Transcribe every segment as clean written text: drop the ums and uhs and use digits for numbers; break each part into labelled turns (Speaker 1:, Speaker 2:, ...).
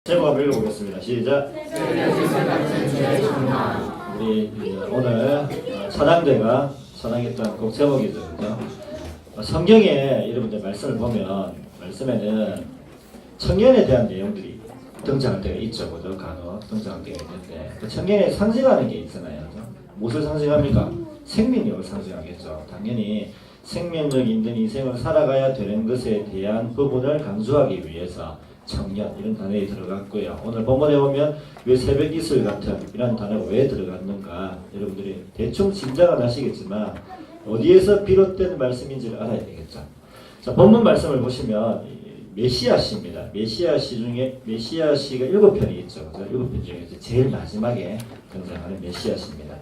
Speaker 1: 제목 한번 읽어보겠습니다. 시작. 우리 오늘 찬양대가 찬양했던 곡 제목이죠. 그죠? 성경에 여러분들 말씀을 보면 말씀에는 청년에 대한 내용들이 등장할 때가 있죠. 그죠? 간혹 등장할 때가 있는데 그 청년에 상징하는 게 있잖아요. 그죠? 무엇을 상징합니까? 생명력을 상징하겠죠. 당연히 생명력 있는 인생을 살아가야 되는 것에 대한 부분을 강조하기 위해서 청년 이런 단어에 들어갔고요. 오늘 본문에 보면 왜 새벽 이슬 같은 이런 단어가 왜 들어갔는가 여러분들이 대충 짐작은 하시겠지만 어디에서 비롯된 말씀인지를 알아야 되겠죠. 자, 본문 말씀을 보시면 메시아시입니다. 메시아시 중에 메시아시가 7편이 있죠. 7편 중에서 제일 마지막에 등장하는 메시아시입니다.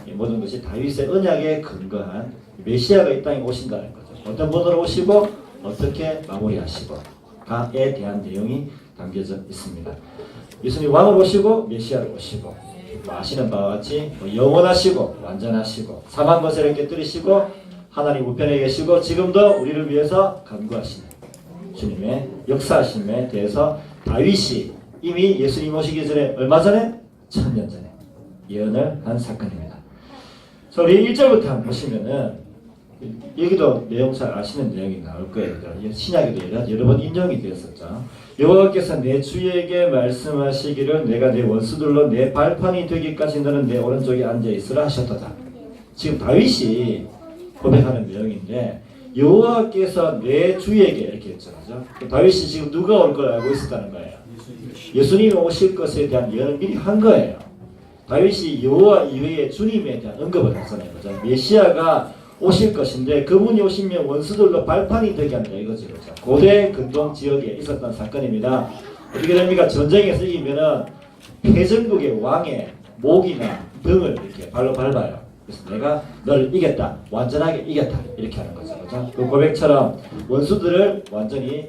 Speaker 1: 이 모든 것이 다윗의 언약에 근거한 메시아가 이 땅에 오신다는 거죠. 어떤 분으로 오시고 어떻게 마무리하시고 에 대한 내용이 담겨져 있습니다. 예수님 왕을 오시고 메시아를 오시고 아시는 바와 같이 영원하시고 완전하시고 사망 권세를 깨뜨리시고 하나님 우편에 계시고 지금도 우리를 위해서 간구하시는 주님의 역사하심에 대해서 다윗이 이미 예수님 오시기 전에 얼마 전에? 1000년 전에 예언을 한 사건입니다. 자, 우리 1절부터 한번 보시면은 여기도 내용 잘 아시는 내용이 나올 거예요. 신약에도 여러 번 인용이 되었었죠. 여호와께서 내 주에게 말씀하시기를 내가 내 원수들로 내 발판이 되기까지 너는 내 오른쪽에 앉아있으라 하셨도다. 지금 다윗이 고백하는 내용인데 여호와께서 내 주에게 이렇게 했죠. 그죠? 다윗이 지금 누가 올 걸 알고 있었다는 거예요. 예수님이 오실 것에 대한 예언을 미리 한 거예요. 다윗이 여호와 이외에 주님에 대한 언급을 했잖아요. 그죠? 메시아가 오실 것인데 그분이 오시면 원수들로 발판이 되게 한다 이거죠. 그렇죠? 고대 근동 지역에 있었던 사건입니다. 어떻게 됩니까? 전쟁에서 이기면은 패전국의 왕의 목이나 등을 이렇게 발로 밟아요. 그래서 내가 너를 이겼다, 완전하게 이겼다 이렇게 하는 거죠. 그렇죠? 그 고백처럼 원수들을 완전히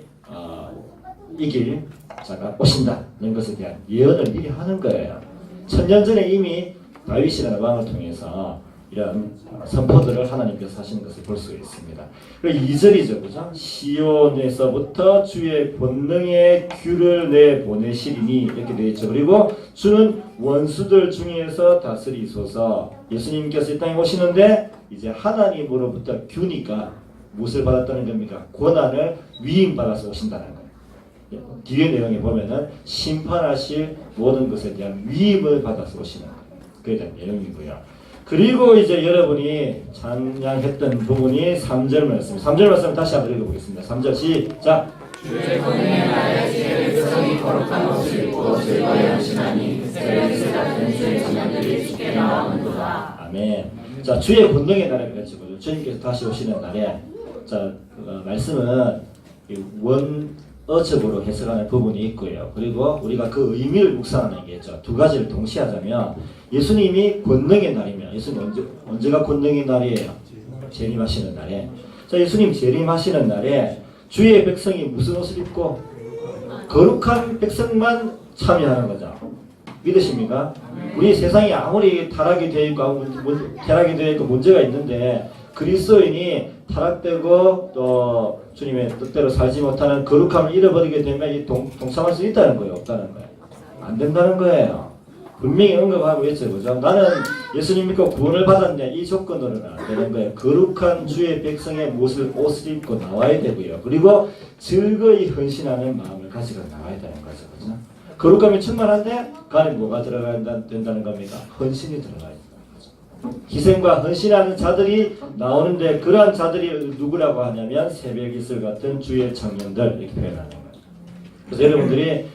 Speaker 1: 이길 자가 오신다는 것에 대한 예언을 미리 하는 거예요. 1000년 전에 이미 다윗이라는 왕을 통해서 이런 선포들을 하나님께서 하시는 것을 볼 수 있습니다. 그리고 2절이죠. 그죠? 시온에서부터 주의 권능의 규를 내보내시리니 이렇게 되어 있죠. 그리고 주는 원수들 중에서 다스리소서. 예수님께서 이 땅에 오시는데 이제 하나님으로부터 규니까 무엇을 받았다는 겁니까? 권한을 위임받아서 오신다는 거예요. 뒤에 내용에 보면은 심판하실 모든 것에 대한 위임을 받아서 오시는 거예요. 그에 대한 내용이고요. 그리고 이제 여러분이 찬양했던 부분이 3절 말씀. 3절 말씀 다시 한번 읽어보겠습니다. 3절 시작.
Speaker 2: 주의 권능의 날에 주의 백성이 거룩한 옷을 입고 즐거이 헌신하니 새벽이슬 같은 주의 청년들이 주께 나오는도다.
Speaker 1: 아멘. 자, 주의 권능의 날에 그랬죠. 주님께서 다시 오시는 날에 자, 말씀은 원어적으로 해석하는 부분이 있고요. 그리고 우리가 그 의미를 묵상하는 게 있죠. 두 가지를 동시에 하자면 예수님이 권능의 날이면 예수님 언제가 권능의 날이에요? 재림하시는 날에. 자, 예수님 재림하시는 날에 주의 백성이 무슨 옷을 입고 거룩한 백성만 참여하는 거죠. 믿으십니까? 우리 세상이 아무리 타락이 되어 있고 문제가 있는데 그리스도인이 타락되고 또 주님의 뜻대로 살지 못하는 거룩함을 잃어버리게 되면 이 동참할 수 있다는 거예요? 없다는 거예요? 안 된다는 거예요. 분명히 언급하고 있죠. 그죠? 나는 예수님 믿고 구원을 받았는데 이 조건으로는 안 되는 거예요. 거룩한 주의 백성의 옷을 입고 나와야 되고요. 그리고 즐거이 헌신하는 마음을 가지고 나와야 되는 거죠. 그죠? 거룩함이 충만한데 그 안에 뭐가 들어가야 된다는 겁니까? 헌신이 들어가야 된다는 거죠. 희생과 헌신하는 자들이 나오는데 그러한 자들이 누구라고 하냐면 새벽 이슬 같은 주의 청년들 이렇게 표현하는 거예요. 그래서 여러분들이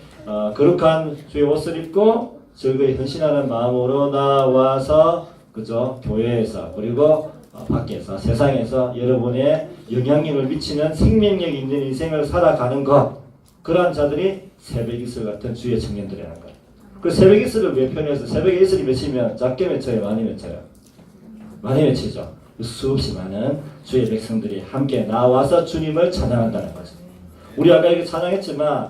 Speaker 1: 거룩한 주의 옷을 입고 즐거이 헌신하는 마음으로 나와서 그죠? 교회에서 그리고 밖에서 세상에서 여러분의 영향력을 미치는 생명력 있는 인생을 살아가는 것 그러한 자들이 새벽 이슬 같은 주의 청년들이라는 거예요. 그 새벽 이슬을 왜 표현해서 새벽 이슬이 맺히면 작게 맺혀요? 많이 맺혀요? 많이 맺히죠. 수없이 많은 주의 백성들이 함께 나와서 주님을 찬양한다는 거죠. 우리 아까 이렇게 찬양했지만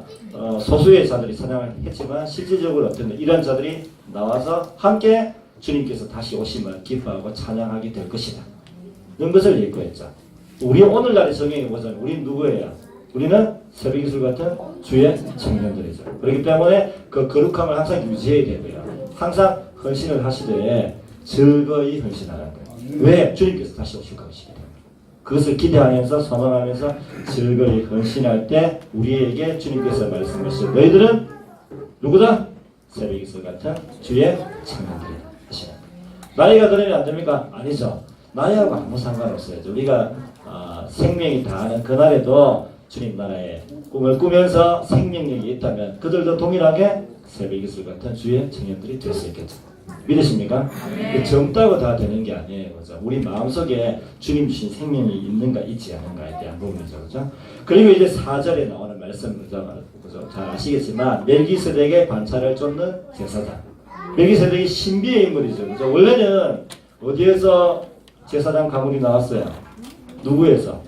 Speaker 1: 소수의 자들이 찬양을 했지만 실질적으로 어떤 이런 자들이 나와서 함께 주님께서 다시 오심을 기뻐하고 찬양하게 될 것이다. 이런 것을 예고했죠. 우리 오늘날의 성경에 보자면 우리는 누구예요? 우리는 새벽이슬 같은 주의 청년들이죠. 그렇기 때문에 그 거룩함을 항상 유지해야 되고요. 항상 헌신을 하시되 즐거이 헌신하라는 거예요. 왜? 주님께서 다시 오실 것이기 때문에. 그것을 기대하면서 선언하면서 즐거이 헌신할 때 우리에게 주님께서 말씀하신 너희들은 누구다? 새벽이슬 같은 주의 청년들이다 하시는 거예요. 나이가 들으면 안 됩니까? 아니죠. 나이하고 아무 상관없어요. 우리가 생명이 다하는 그날에도 주님 나라의 꿈을 꾸면서 생명력이 있다면 그들도 동일하게 새벽이슬 같은 주의 청년들이 될 수 있겠죠. 믿으십니까?
Speaker 2: 네.
Speaker 1: 젊다고 다 되는 게 아니에요. 그죠? 우리 마음속에 주님 주신 생명이 있는가 있지 않은가에 대한 부분이죠. 그죠? 그리고 이제 4절에 나오는 말씀, 그죠? 잘 아시겠지만 멜기세덱의 반차를 쫓는 제사장. 멜기세덱이 신비의 인물이죠. 그죠? 원래는 어디에서 제사장 가문이 나왔어요? 누구에서?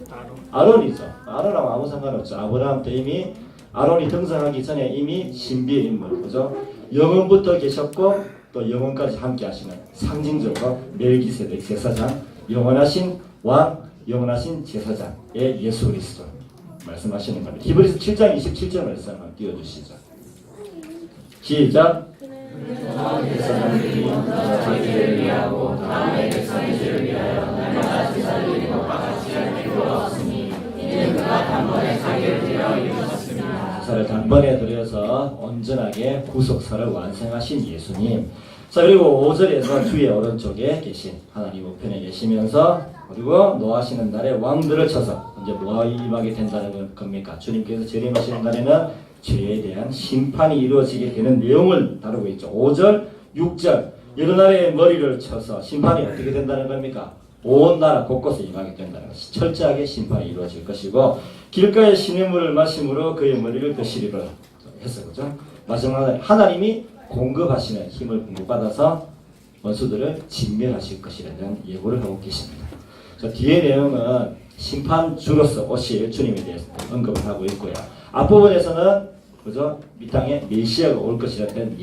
Speaker 1: 아론이죠. 아론하고 아무 상관없죠. 아브라함 때 이미 아론이 등장하기 전에 이미 신비의 인물, 그죠? 영원부터 계셨고 또 영원까지 함께 하시는 상징적으로 멜기세덱 제사장, 영원하신 왕, 영원하신 제사장의 예수 그리스도 말씀하시는 겁니다. 히브리서 7장 27절 말씀 한번 띄워주시죠. 시작.
Speaker 2: 제사장들이 먼저 자기를 위하고 다음에 백성의 죄를 위하여 날마다 제사를 드리고 같이 할 필요가 없으니 이는 그가 단번에 자기를 드려 이루셨습니다.
Speaker 1: 제사를 단번에 드려서 온전하게 구속사를 완성하신 예수님. 자, 그리고 5절에서 주의 오른쪽에 계신 하나님 우편에 계시면서 그리고 노하시는 날에 왕들을 쳐서 이제 뭐 임하게 된다는 겁니까? 주님께서 재림하시는 날에는 죄에 대한 심판이 이루어지게 되는 내용을 다루고 있죠. 5절, 6절 여러 날에 머리를 쳐서 심판이 어떻게 된다는 겁니까? 온 나라 곳곳에 임하게 된다는 것이 철저하게 심판이 이루어질 것이고 길가에 시냇물을 마심으로 그의 머리를 드시리라 했어. 그죠? 마지막에 하나님이 공급하시는 힘을 공급받아서 원수들을 진멸하실 것이라는 예고를 하고 계십니다. 뒤에 내용은 심판주로서 오실 주님에 대해서 언급을 하고 있고요. 앞부분에서는 그죠? 이 땅에 메시아가 올 것이라는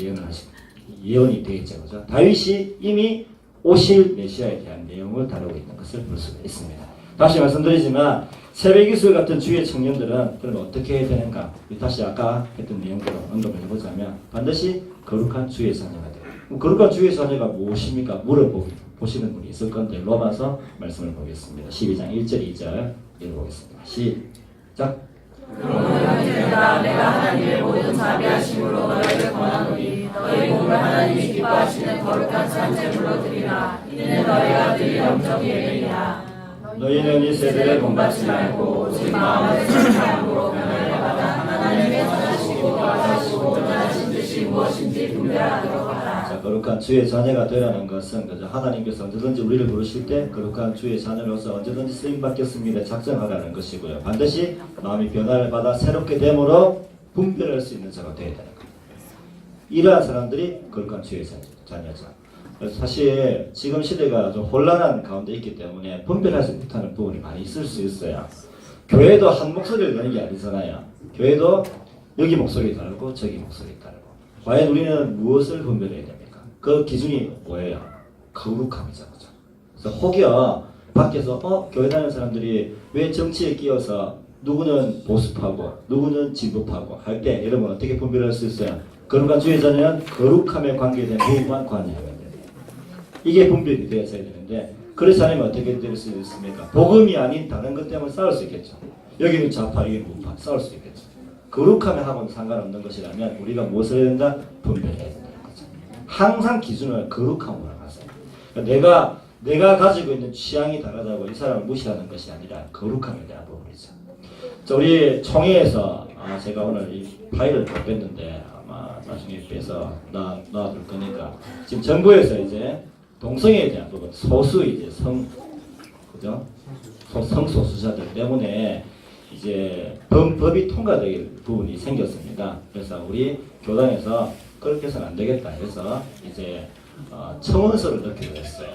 Speaker 1: 예언이 되겠죠. 그죠? 다윗이 이미 오실 메시아에 대한 내용을 다루고 있는 것을 볼 수가 있습니다. 다시 말씀드리지만 새벽이슬 같은 주의 청년들은 그럼 어떻게 해야 되는가? 다시 아까 했던 내용대로 언급을 해보자면 반드시 거룩한 주의 자녀가 돼요. 거룩한 주의 자녀가 무엇입니까? 물어보시는 분이 있을 건데 로마서 말씀을 보겠습니다. 12장 1절 2절 읽어보겠습니다. 시작.
Speaker 2: 그러므로 내가 하나님의 모든 자비하심으로 너희를 권하노니 너희 몸을 하나님이 기뻐하시는 거룩한 산제물로 드리라. 이는 너희가 드릴 영적 예배이라.
Speaker 1: 너희는 이 세대를 본받지 말고
Speaker 2: 오직 마음을 성찰함으로 변화를 받아 하나님의 선하시고 완하시고 온전하신 뜻이 무엇인지 분별하도록 하라.
Speaker 1: 자, 거룩한 주의 자녀가 되라는 것은 그저 하나님께서 언제든지 우리를 부르실 때 거룩한 주의 자녀로서 언제든지 쓰임 받겠습니다 작정하라는 것이고요. 반드시 마음이 변화를 받아 새롭게 됨으로 분별할 수 있는 자가 되어야 되는 거예요. 이러한 사람들이 거룩한 주의 자녀죠. 사실 지금 시대가 좀 혼란한 가운데 있기 때문에 분별하지 못하는 부분이 많이 있을 수 있어요. 교회도 한 목소리를 내는 게 아니잖아요. 교회도 여기 목소리 다르고 저기 목소리 다르고. 과연 우리는 무엇을 분별해야 됩니까? 그 기준이 뭐예요? 거룩함이죠. 그죠? 그래서 혹여 밖에서 교회 다니는 사람들이 왜 정치에 끼어서 누구는 보수파고 누구는 진보파고 할 때 여러분 어떻게 분별할 수 있어요? 거룩한 주의 자녀는 거룩함에 관계된 부분만 관여해야 돼요. 이게 분별이 되어야 되는데 그렇지 않으면 어떻게 될 수 있습니까? 복음이 아닌 다른 것 때문에 싸울 수 있겠죠. 여기는 좌파, 여기는 우파 싸울 수 있겠죠. 거룩함에 하고는 상관없는 것이라면 우리가 무엇을 해야 된다? 분별해야 된다는 거죠. 항상 기준을 거룩함으로 하세요. 그러니까 내가 가지고 있는 취향이 다르다고 이 사람을 무시하는 것이 아니라 거룩함에 대한 부분이죠. 자, 우리 총회에서 제가 오늘 이 파일을 못 뺐는데 아마 나중에 빼서 놔둘 거니까 지금 정부에서 이제 동성애에 대한 부분, 소수 이제 그죠? 성소수자들 때문에 이제 법이 통과될 부분이 생겼습니다. 그래서 우리 교단에서 그렇게 해서는 안 되겠다 해서 이제 청원서를 넣기로 했어요.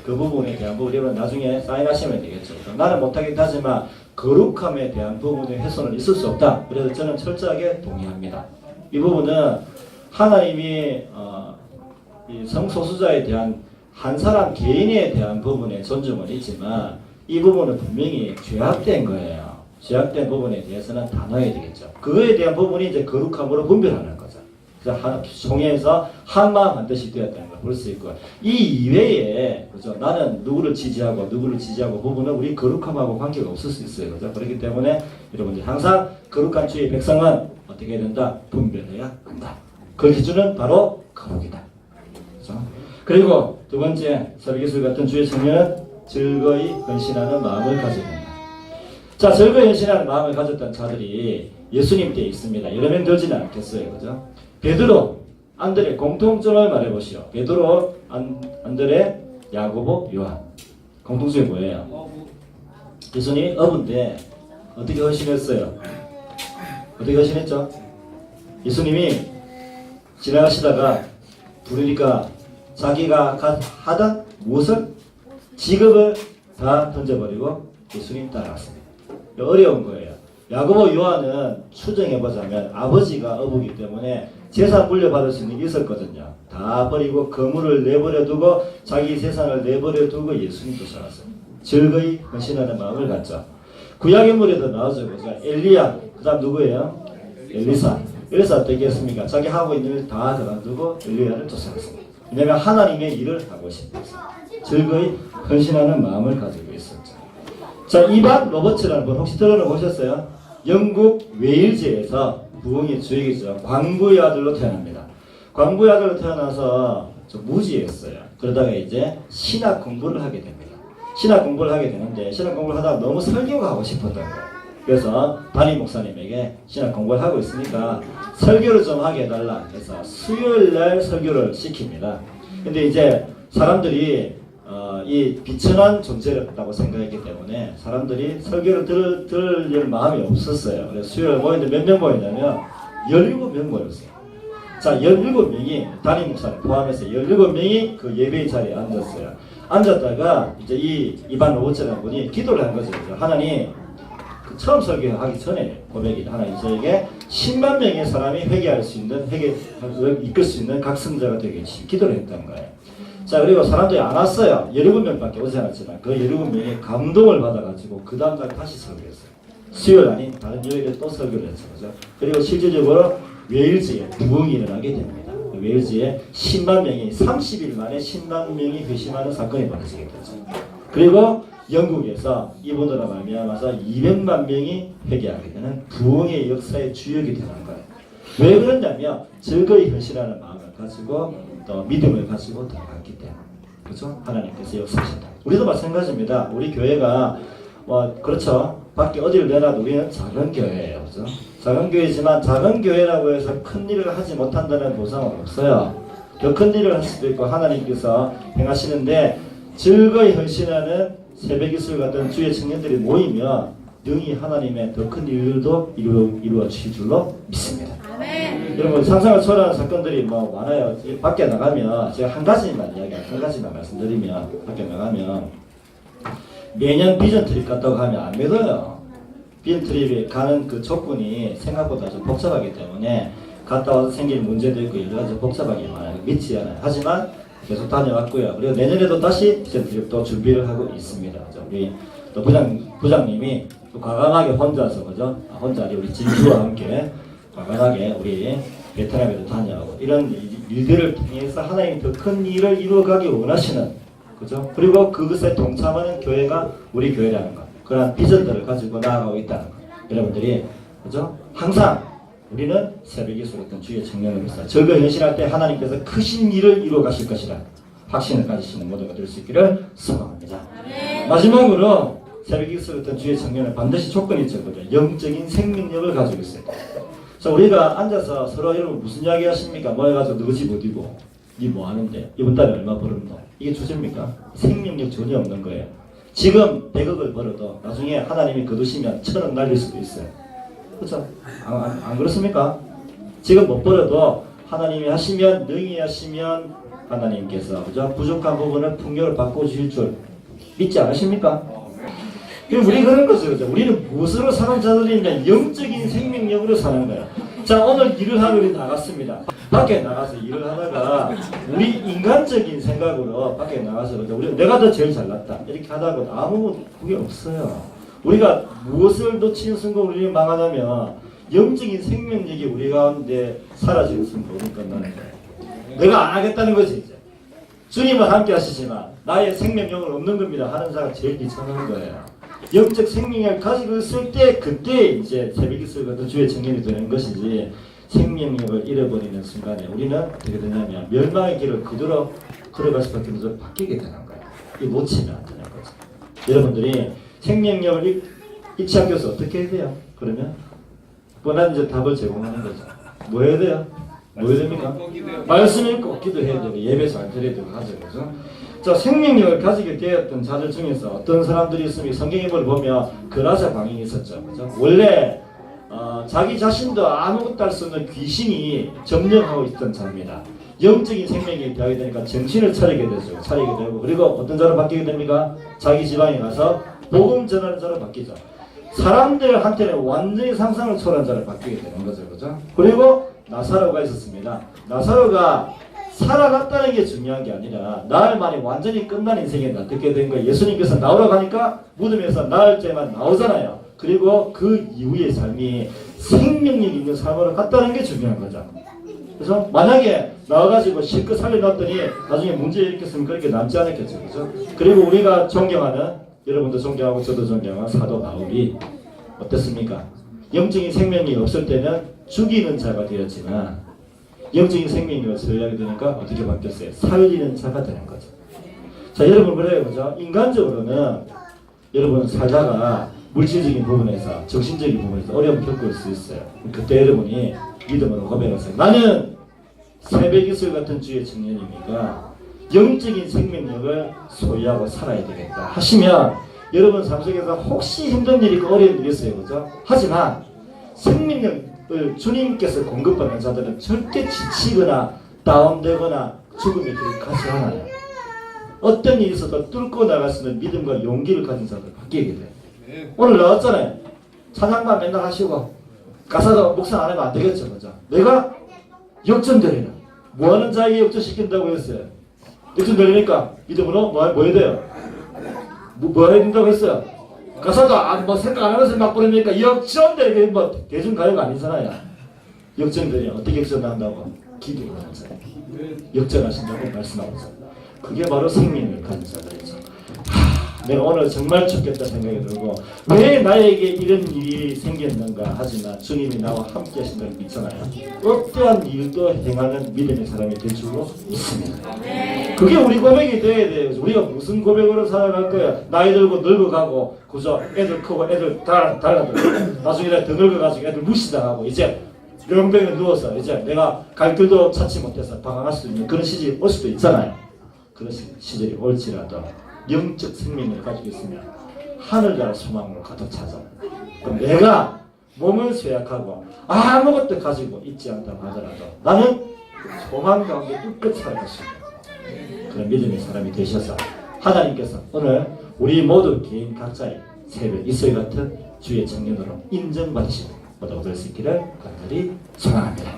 Speaker 1: 그 부분에 대한 부분은 나중에 사인하시면 되겠죠. 나는 못하겠다 하지만 거룩함에 대한 부분의 훼손은 있을 수 없다. 그래서 저는 철저하게 동의합니다. 이 부분은 하나님이 이 성소수자에 대한 한 사람 개인에 대한 부분의 존중은 있지만 이 부분은 분명히 죄악된 거예요. 죄악된 부분에 대해서는 다 넣어야 되겠죠. 그거에 대한 부분이 이제 거룩함으로 분별하는 거죠. 그래서 총회에서 한 마음 한 뜻이 되었다는 걸 볼 수 있고, 이 이외에 그죠, 나는 누구를 지지하고 누구를 지지하고 부분은 우리 거룩함하고 관계가 없을 수 있어요. 그죠? 그렇기 때문에 여러분들 항상 거룩한 주의 백성은 어떻게 해야 된다? 분별해야 한다. 그 기준은 바로 거룩이다. 그죠? 그리고 두 번째, 설계술 같은 주의 청년은 즐거이 헌신하는 마음을 가져야 된다. 자, 즐거이 헌신하는 마음을 가졌던 자들이 예수님 때에 있습니다. 여러 명 되지는 않겠어요. 그죠? 베드로, 안드레 공통점을 말해보시오. 베드로, 안드레, 야고보, 요한. 공통점이 뭐예요? 예수님 어부인데 어떻게 헌신했어요? 어떻게 헌신했죠? 예수님이 지나가시다가 부르니까 자기가 하던 무엇을? 직업을 다 던져버리고 예수님 따라갔습니다. 어려운 거예요. 야고보 요한은 추정해보자면 아버지가 어부기 때문에 재산 물려받을 수 있는 게 있었거든요. 다 버리고 거물을 내버려 두고 자기 재산을 내버려 두고 예수님 쫓아갔어요. 즐거이 헌신하는 마음을 갖죠. 구약인물에도 나오죠. 엘리야, 그 다음 누구예요? 엘리사. 엘리사 어떻게 했습니까? 자기 하고 있는 일 다 그만두고 엘리야를 쫓아갔습니다. 왜냐하면 하나님의 일을 하고 싶어서 즐거이 헌신하는 마음을 가지고 있었죠. 자, 이반 로버츠라는 분 혹시 들어보셨어요? 영국 웨일즈에서 부흥의 주역이죠. 광부의 아들로 태어납니다. 광부의 아들로 태어나서 좀 무지했어요. 그러다가 이제 신학 공부를 하게 됩니다. 신학 공부를 하게 되는데 신학 공부를 하다가 너무 설교가 하고 싶었던 거예요. 그래서 담임 목사님에게 신학 공부를 하고 있으니까 설교를 좀 하게 해달라 해서 수요일날 설교를 시킵니다. 근데 이제 사람들이 이 비천한 존재였다고 생각했기 때문에 사람들이 설교를 들을 마음이 없었어요. 그래서 수요일 모였는데 몇 명 모였냐면 17명 모였어요. 자, 17명이 담임 목사님 포함해서 17명이 그 예배의 자리에 앉았어요. 앉았다가 이제 이반 로버츠라는 분이 기도를 한 거죠. 하나님, 그 처음 설교하기 전에 고백이 하나님 저에게 10만 명의 사람이 회개할 수 있는 이끌 수 있는 각성자가 되게 기도를 했다는 거예요. 자, 그리고 사람들이 안 왔어요. 17명밖에 오지 않았지만 그 17명이 감동을 받아가지고 그 다음날 다시 설교했어요. 수요일 아닌 다른 요일에 또 설교를 했죠. 그죠? 그리고 실질적으로 웨일즈에 부흥이 일어나게 됩니다. 웨일즈에 10만 명이 30일 만에 10만 명이 회심하는 사건이 벌어지게 되죠. 그리고 영국에서 이분들로 말미암아서 200만 명이 회개하게 되는 부흥의 역사의 주역이 되는 거예요. 왜 그러냐면 즐거이 헌신하는 마음을 가지고 또 믿음을 가지고 들어갔기 때문에. 그렇죠? 하나님께서 역사하셨다. 우리도 마찬가지입니다. 우리 교회가 그렇죠. 밖에 어디를 내놔도 우리는 작은 교회예요. 그렇죠? 작은 교회지만 작은 교회라고 해서 큰 일을 하지 못한다는 보장은 없어요. 더 큰 일을 할 수도 있고 하나님께서 행하시는데 즐거이 헌신하는 새벽이슬 같은 주의 청년들이 모이면 능히 하나님의 더 큰 일들도 이루어 주실 줄로 믿습니다. 아멘. 여러분 상상을 초월하는 사건들이 많아요. 밖에 나가면 제가 한 가지만 말씀드리면 밖에 나가면 매년 비전 트립 갔다고 하면 안 믿어요. 비전 트립에 가는 그 조건이 생각보다 좀 복잡하기 때문에 갔다 와서 생길 문제도 있고 여러 가지 복잡하게 많아요. 믿지 않아요. 하지만 계속 다녀왔고요. 그리고 내년에도 다시 비전 트립 또 준비를 하고 있습니다. 우리 또 부장님이 또 과감하게 혼자서 그죠? 혼자 우리 진주와 함께 과감하게 우리 베트남에도 다녀오고 이런 일들을 통해서 하나님 더 큰 일을 이루어가기 원하시는 그죠? 그리고 그것에 동참하는 교회가 우리 교회라는 것. 그러한 비전들을 가지고 나아가고 있다는 것. 여러분들이 그죠? 항상 우리는 새벽에 소리했던 주의 청년으로서 즐거이 헌신할 때 하나님께서 크신 일을 이루어 가실 것이라 확신을 가지시는 모두가 될 수 있기를 소망합니다. 마지막으로 새벽에 소리했던 주의 청년은 반드시 조건이 있거든요. 영적인 생명력을 가지고 있어요. 자, 우리가 앉아서 서로 여러분 무슨 이야기 하십니까? 뭐 해가지고 너희 집 어디고 니 뭐 하는데 이번 달에 얼마 벌었노? 이게 주제입니까? 생명력 전혀 없는 거예요. 지금 100억을 벌어도 나중에 하나님이 거두시면 1000억 날릴 수도 있어요. 그렇죠? 안 그렇습니까? 지금 못 벌어도 하나님이 하시면 능히 하시면 하나님께서 그죠? 부족한 부분을 풍요를 바꿔주실 줄 믿지 않으십니까? 그럼 우리 그런 거죠. 그죠? 우리는 무엇으로 사는 자들이냐? 영적인 생명력으로 사는 거야. 자, 오늘 일을 하러 나갔습니다. 밖에 나가서 일을 하다가 우리 인간적인 생각으로 밖에 나가서 그죠? 내가 더 제일 잘났다 이렇게 하다가 아무 그게 없어요. 우리가 무엇을 놓치는 순간 우리는 망하냐면 영적인 생명력이 우리 가운데 사라지는 순간 우리는 끝나는 거예요. 내가 안 하겠다는 거지 이제. 주님은 함께 하시지만 나의 생명력은 없는 겁니다 하는 자가 제일 비참한 거예요. 영적 생명력을 가지고 있을 때 그때 이제 새벽기술 같은 주의 청년이 되는 것이지, 생명력을 잃어버리는 순간에 우리는 어떻게 되냐면 멸망의 길을 그대로 걸어갈 수밖에 없어서 바뀌게 되는 거예요. 이 놓치면 안 되는 거죠. 여러분들이 생명력을 잃지 않기 위해서 어떻게 해야 돼요? 그러면 뻔한 이제 답을 제공하는 거죠. 뭐 해야 돼요? 뭐 해야 됩니까? 말씀 읽고 기도해야 되고 예배 잘 드려야 되고 하죠. 그죠? 자, 생명력을 가지게 되었던 자들 중에서 어떤 사람들이 있으면 성경에 보면 그라자 광인이 있었죠. 그죠? 원래 자기 자신도 아무것도 할 수 없는 귀신이 점령하고 있던 자입니다. 영적인 생명이 되게 되니까 정신을 차리게 되죠. 차리게 되고, 그리고 어떤 자로 바뀌게 됩니까? 자기 지방에 가서 복음 전하는 자로 바뀌죠. 사람들한테는 완전히 상상을 초월한 자로 바뀌게 되는 거죠. 그죠? 그리고 나사로가 있었습니다. 나사로가 살아갔다는 게 중요한 게 아니라 나흘 만에 완전히 끝난 인생에 어떻게 된 거예요? 예수님께서 나오라고 하니까 무덤에서 나흘 때만 나오잖아요. 그리고 그 이후의 삶이 생명력 있는 삶으로 갔다는 게 중요한 거죠. 그래서 만약에 나와가지고 실컷 살려놨더니 나중에 문제 일으켰으면 그렇게 남지 않았겠죠. 그죠? 그리고 우리가 존경하는, 여러분도 존경하고 저도 존경하는 사도 바울이 어땠습니까? 영적인 생명력이 없을 때는 죽이는 자가 되었지만 영적인 생명력을 소유하게 되니까 어떻게 바뀌었어요? 살리는 자가 되는 거죠. 자, 여러분 그래요. 그죠? 인간적으로는 여러분 살다가 물질적인 부분에서 정신적인 부분에서 어려움 겪을 수 있어요. 그때 여러분이 믿음으로 고백하세요. 나는 새벽이슬 같은 주의 청년이니까 영적인 생명력을 소유하고 살아야 되겠다 하시면 여러분 삶 속에서 혹시 힘든 일이 있고 어려운 일이 있어요. 그죠? 하지만 생명력을 주님께서 공급받는 자들은 절대 지치거나 다운되거나 죽음의 길을 가지 않아요. 어떤 일이 있어도 뚫고 나갈 수 있는 믿음과 용기를 가진 자들 바뀌게 돼요. 오늘 나왔잖아요. 찬양만 맨날 하시고 가사도 묵상 안 하면 안 되겠죠. 그죠? 내가 역전되리라. 뭐하는 자에게 역전시킨다고 했어요. 역전되리니까 믿음으로 뭐 해야 돼요? 뭐 해야 된다고 했어요? 가사도 뭐 생각 안 하면서 막 부르니까 역전되리. 뭐 대중가요가 아니잖아요. 역전되리. 어떻게 역전한다고? 기도를 하잖아요. 역전하신다고 말씀하고 있어요. 그게 바로 생명을 가진 자들이죠. 내가 오늘 정말 좋겠다 생각이 들고, 왜 나에게 이런 일이 생겼는가 하지만 주님이 나와 함께 하신다고 믿잖아요. 어떠한 일도 행하는 믿음의 사람이 될 줄로 믿습니다. 그게 우리 고백이 돼야 돼요. 우리가 무슨 고백으로 살아갈 거야? 나이 들고 늙어가고, 그죠? 애들 크고 애들 달라들고 나중에 더 늙어가지고 애들 무시당하고 이제 병병에 누워서 이제 내가 갈 길도 찾지 못해서 방황할 수 있는 그런 시절이 올 수도 있잖아요. 그런 시절이 올지라도 영적 생명을 가지고 있으면 하늘나라 소망으로 가득 차죠. 그럼 내가 몸을 쇠약하고 아무것도 가지고 있지 않다고 하더라도 나는 소망 가운데 끝끝 살 것입니다. 그런 믿음의 사람이 되셔서 하나님께서 오늘 우리 모두 개인 각자의 새벽 이슬 같은 주의 청년으로 인정받으시고 얻어들 수 있기를 간절히 소망합니다.